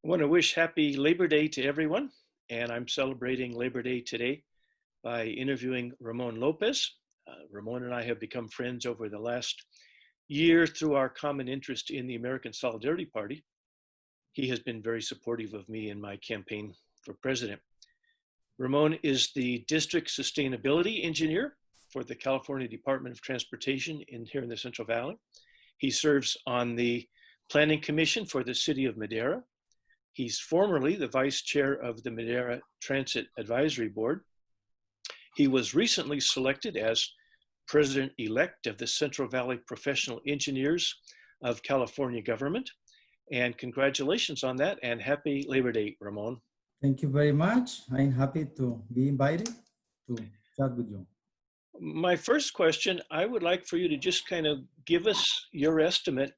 I want to wish happy Labor Day to everyone, and I'm celebrating Labor Day today by interviewing Ramon Lopez. Ramon and I have become friends over the last year through our common interest in the American Solidarity Party. He has been very supportive of me in my campaign for president. Ramon is the district sustainability engineer for the California Department of Transportation here in the Central Valley. He serves on the Planning Commission for the City of Madera. He's formerly the vice chair of the Madera Transit Advisory Board. He was recently selected as president-elect of the Central Valley Professional Engineers of California Government. And congratulations on that, and happy Labor Day, Ramon. Thank you very much. I'm happy to be invited to chat with you. My first question, I would like for you to just kind of give us your estimate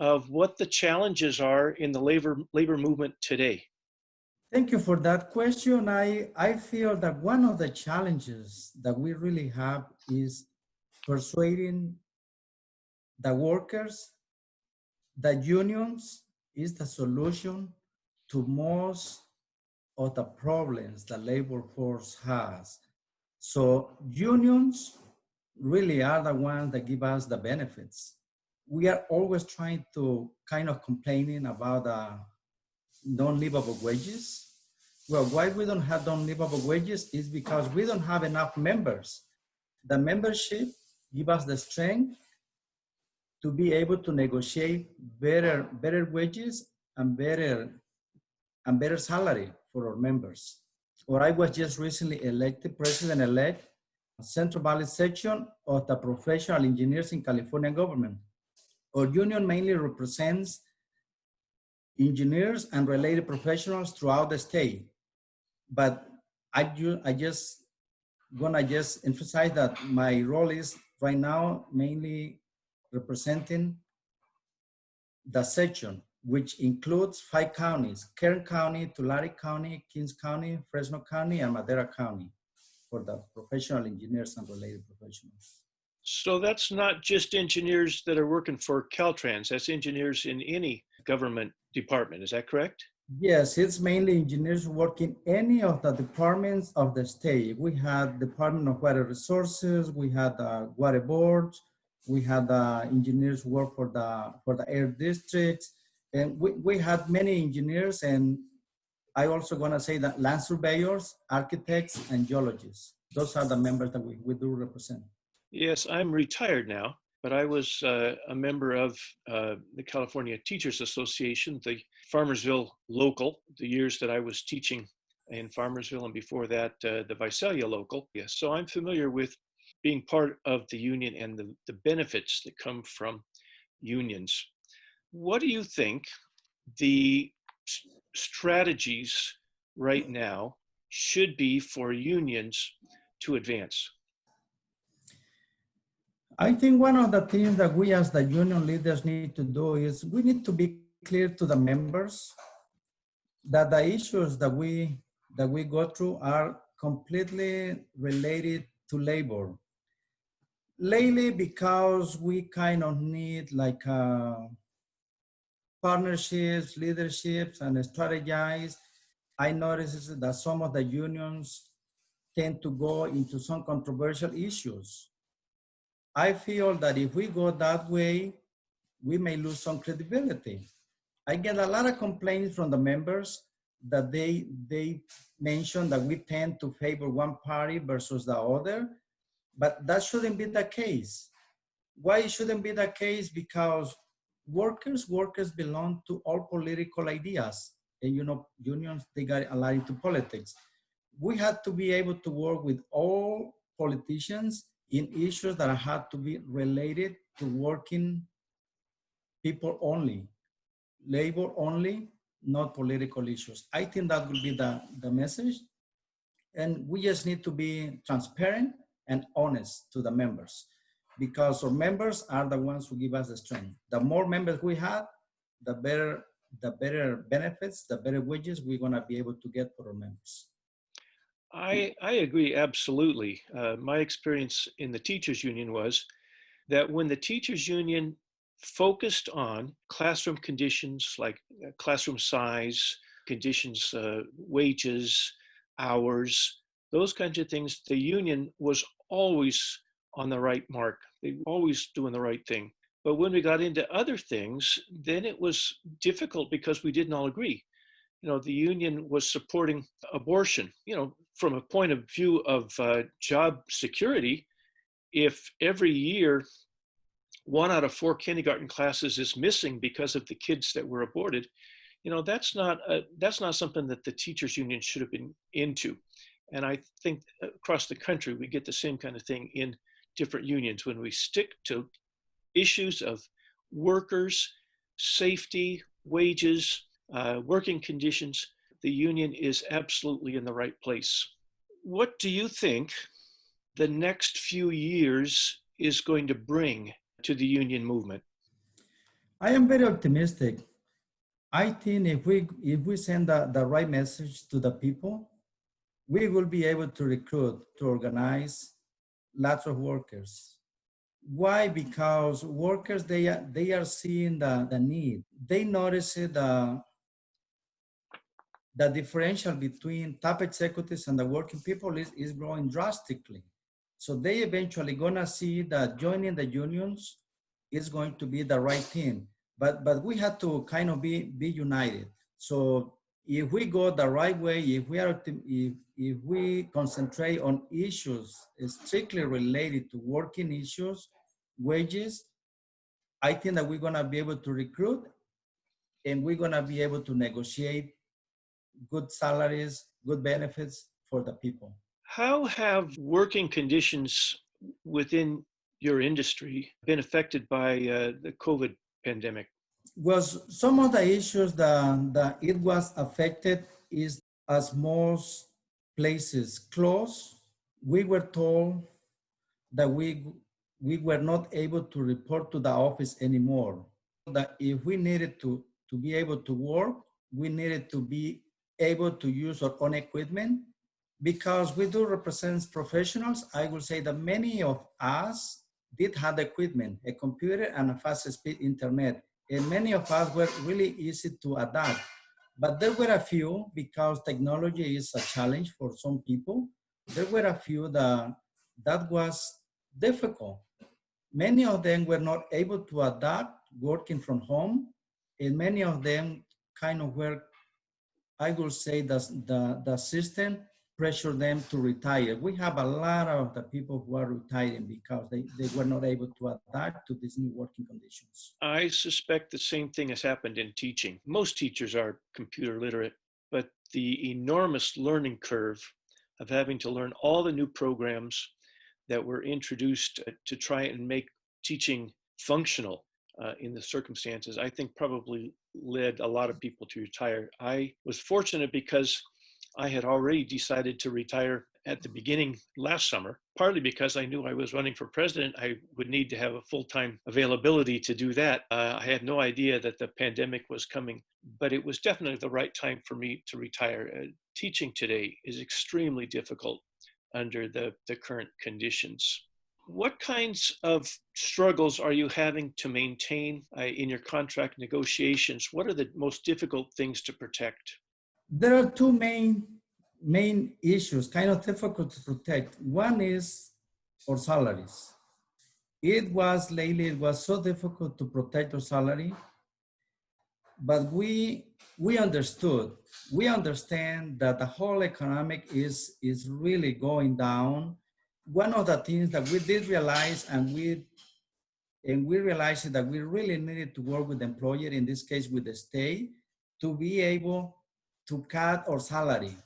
of what the challenges are in the labor movement today. Thank you for that question. I feel that one of the challenges that we really have is persuading the workers that unions is the solution to most of the problems the labor force has. So unions really are the ones that give us the benefits. We are always trying to kind of complaining about non-livable wages. Well, why we don't have non-livable wages is because we don't have enough members. The membership give us the strength to be able to negotiate better wages and better salary for our members. Or I was just recently elected president-elect Central Valley section of the Professional Engineers in California government. Our union mainly represents engineers and related professionals throughout the state. But I just gonna emphasize that my role is right now mainly representing the section, which includes 5 counties: Kern County, Tulare County, Kings County, Fresno County, and Madera County for the professional engineers and related professionals. So that's not just engineers that are working for Caltrans, that's engineers in any government department, is that correct? Yes, it's mainly engineers working any of the departments of the state. We had Department of Water Resources, we had water boards, we had engineers work for the air districts, and we had many engineers, and I also gonna say that land surveyors, architects, and geologists. Those are the members that we do represent. Yes, I'm retired now, but I was a member of the California Teachers Association, the Farmersville local, the years that I was teaching in Farmersville, and before that, the Visalia local. Yes, so I'm familiar with being part of the union and the benefits that come from unions. What do you think the strategies right now should be for unions to advance? I think one of the things that we as the union leaders need to do is we need to be clear to the members that the issues that we go through are completely related to labor. Lately, because we kind of need like partnerships, leaderships, and strategize, I noticed that some of the unions tend to go into some controversial issues. I feel that if we go that way, we may lose some credibility. I get a lot of complaints from the members that they mention that we tend to favor one party versus the other, but that shouldn't be the case. Why it shouldn't be the case? Because workers belong to all political ideas, and you know, unions, they got aligned to politics. We had to be able to work with all politicians in issues that had to be related to working people only, labor only, not political issues. I think that will be the message. And we just need to be transparent and honest to the members, because our members are the ones who give us the strength. The more members we have, the better benefits, the better wages we're gonna be able to get for our members. I agree absolutely. My experience in the teachers union was that when the teachers union focused on classroom conditions like classroom size, conditions, wages, hours, those kinds of things. The union was always on the right mark. They were always doing the right thing. But when we got into other things, then it was difficult because we didn't all agree. The union was supporting abortion. From a point of view of job security, if every year 1 out of 4 kindergarten classes is missing because of the kids that were aborted, that's not something that the teachers union should have been into. And I think across the country we get the same kind of thing in different unions when we stick to issues of workers, safety, wages, working conditions. The union is absolutely in the right place. What do you think the next few years is going to bring to the union movement? I am very optimistic. I think if we send the right message to the people, we will be able to recruit, to organize lots of workers. Why? Because workers, they are seeing the need. They notice the differential between top executives and the working people is growing drastically. So they eventually gonna see that joining the unions is going to be the right thing. But we have to kind of be united. So if we go the right way, if we concentrate on issues strictly related to working issues, wages, I think that we're gonna be able to recruit and we're gonna be able to negotiate good salaries, good benefits for the people. How have working conditions within your industry been affected by the COVID pandemic? Was some of the issues that it was affected is as most places closed, we were told that we were not able to report to the office anymore. That if we needed to be able to work, we needed to be able to use our own equipment. Because we do represent professionals, I will say that many of us did have equipment, a computer and a fast speed internet. And many of us were really easy to adapt. But there were a few, because technology is a challenge for some people, there were a few that was difficult. Many of them were not able to adapt working from home, and many of them kind of were, I will say, the system pressured them to retire. We have a lot of the people who are retiring because they were not able to adapt to these new working conditions. I suspect the same thing has happened in teaching. Most teachers are computer literate, but the enormous learning curve of having to learn all the new programs that were introduced to try and make teaching functional in the circumstances, I think probably led a lot of people to retire. I was fortunate because I had already decided to retire at the beginning last summer, partly because I knew I was running for president. I would need to have a full-time availability to do that. I had no idea that the pandemic was coming, but it was definitely the right time for me to retire. Teaching today is extremely difficult under the current conditions. What kinds of struggles are you having to maintain in your contract negotiations? What are the most difficult things to protect? There are two main issues, kind of difficult to protect. One is our salaries. It was so difficult to protect our salary, but we understood. We understand that the whole economic is really going down. One of the things that we did realize, and we realized that we really needed to work with the employer, in this case with the state, to be able to cut our salary.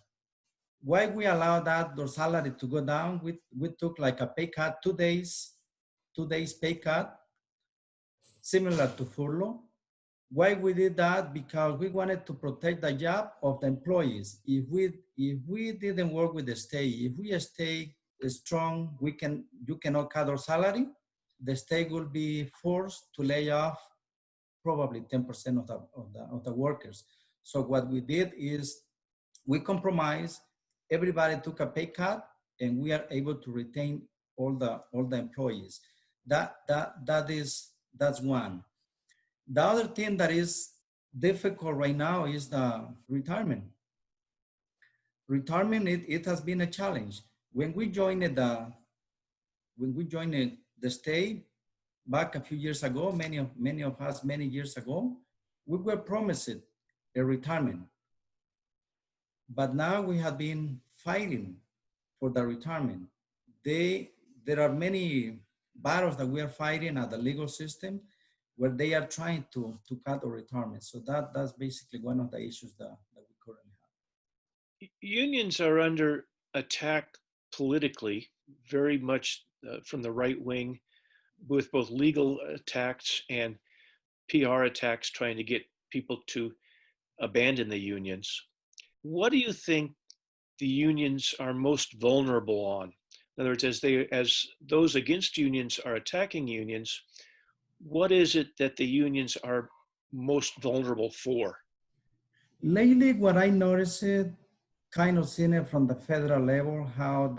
Why we allowed that our salary to go down? We took like a pay cut, 2 days pay cut, similar to furlough. Why we did that? Because we wanted to protect the job of the employees. If we didn't work with the state, if we stay strong, you cannot cut our salary. The state will be forced to lay off probably 10% of the workers. So what we did is we compromised. Everybody took a pay cut, and we are able to retain all the employees. That's one. The other thing that is difficult right now is the retirement. Retirement, it has been a challenge. When we joined the state back a few years ago, many of us many years ago, we were promised a retirement. But now we have been fighting for the retirement. There are many battles that we are fighting at the legal system where they are trying to cut our retirement. So that's basically one of the issues that we currently have. Unions are under attack politically, very much from the right wing, with both legal attacks and PR attacks trying to get people to abandon the unions. What do you think the unions are most vulnerable on? In other words, as those against unions are attacking unions, what is it that the unions are most vulnerable for? Lately, what I noticed, kind of seen it from the federal level, how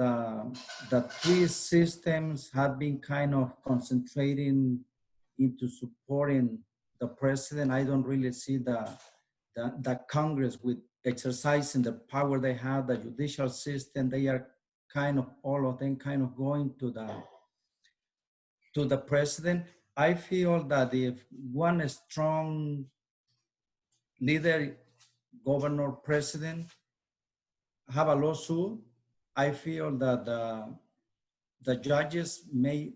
the three systems have been kind of concentrating into supporting the president. I don't really see the Congress with exercising the power they have, the judicial system. They are kind of all of them kind of going to the president. I feel that if one strong leader, governor, president, have a lawsuit, I feel that the judges may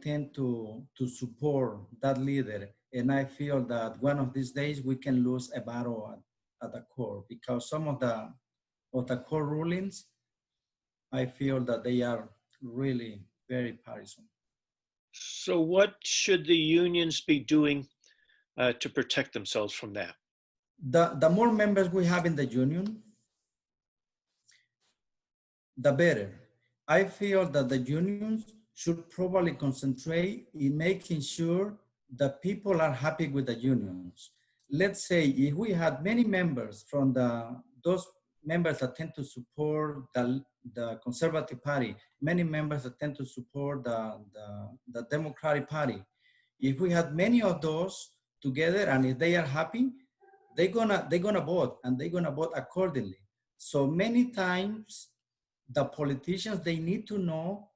tend to support that leader. And I feel that one of these days we can lose a battle at the court, because some of the court rulings, I feel that they are really very partisan. So, what should the unions be doing to protect themselves from that? The more members we have in the union, the better. I feel that the unions should probably concentrate in making sure that people are happy with the unions. Let's say if we had many members from those members that tend to support the Conservative Party, many members that tend to support the Democratic Party, if we had many of those together and if they are happy, they're gonna vote, and they're gonna vote accordingly. So many times the politicians, they need to know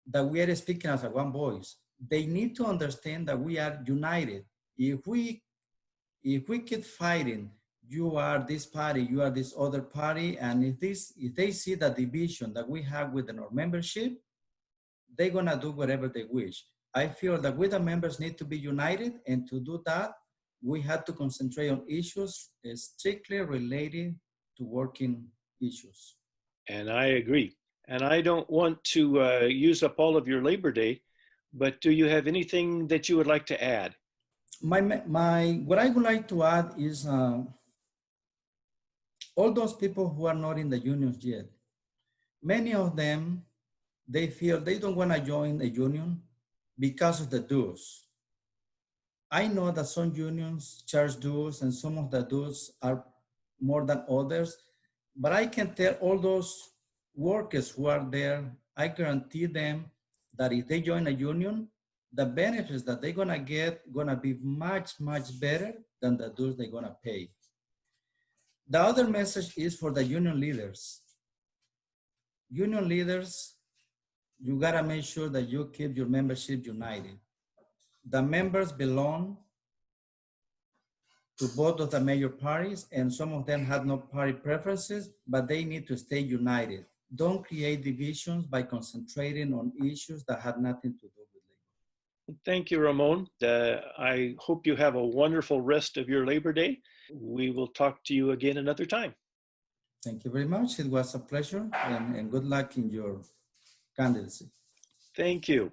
that we are speaking as a one voice. They need to understand that we are united. If we keep fighting, you are this party, you are this other party, and if they see the division that we have within our membership, they're gonna do whatever they wish. I feel that we the members need to be united, and to do that, we have to concentrate on issues strictly related to working issues. And I agree. And I don't want to use up all of your Labor Day, but do you have anything that you would like to add? What I would like to add is all those people who are not in the unions yet, many of them, they feel they don't want to join a union because of the dues. I know that some unions charge dues and some of the dues are more than others, but I can tell all those workers who are there, I guarantee them that if they join a union, the benefits that they're gonna get gonna be much, much better than the dues they're gonna pay. The other message is for the union leaders. Union leaders, you gotta make sure that you keep your membership united. The members belong to both of the major parties, and some of them have no party preferences, but they need to stay united. Don't create divisions by concentrating on issues that have nothing to do with labor. Thank you, Ramon. I hope you have a wonderful rest of your Labor Day. We will talk to you again another time. Thank you very much. It was a pleasure, and good luck in your candidacy. Thank you.